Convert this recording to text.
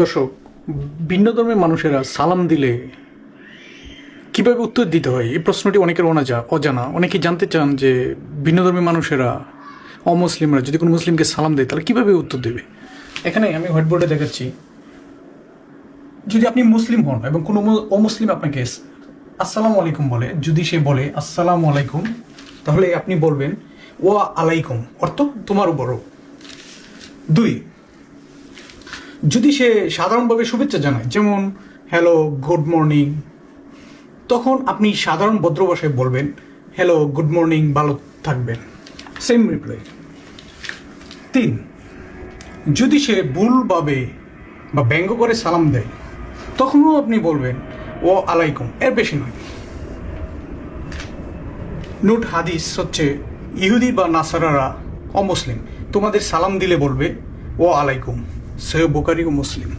দর্শক, ভিন্ন ধর্মের মানুষেরা সালাম দিলে কিভাবে উত্তর দিতে হয় এই প্রশ্নটি অনেকের অজানা। অনেকে জানতে চান যে ভিন্ন ধর্মের মানুষেরা, অমুসলিমরা যদি কোনো মুসলিমকে সালাম দেয় তাহলে কিভাবে উত্তর দেবে। এখানে আমি হোয়াইট বোর্ডে দেখাচ্ছি, যদি আপনি মুসলিম হন এবং কোনো অমুসলিম আপনাকে আসসালামু আলাইকুম বলে, যদি সে বলে আসসালামু আলাইকুম, তাহলে আপনি বলবেন ওয়া আলাইকুম, অর্থ তোমার উপরও। 2, যদি সে সাধারণভাবে শুভেচ্ছা জানায়, যেমন হ্যালো, গুড মর্নিং, তখন আপনি সাধারণ ভদ্র ভাষায় বলবেন হ্যালো, গুড মর্নিং, ভালো থাকবেন, সেম রিপ্লাই। 3, যদি সে ভুলভাবে বা ব্যঙ্গ করে সালাম দেয়, তখনও আপনি বলবেন ও আলাইকুম, এর বেশি নয়। নোট হাদিস হচ্ছে, ইহুদি বা নাসারারা অমুসলিম তোমাদের সালাম দিলে বলবে ও আলাইকুম, সহিহ বুখারী ও মুসলিম।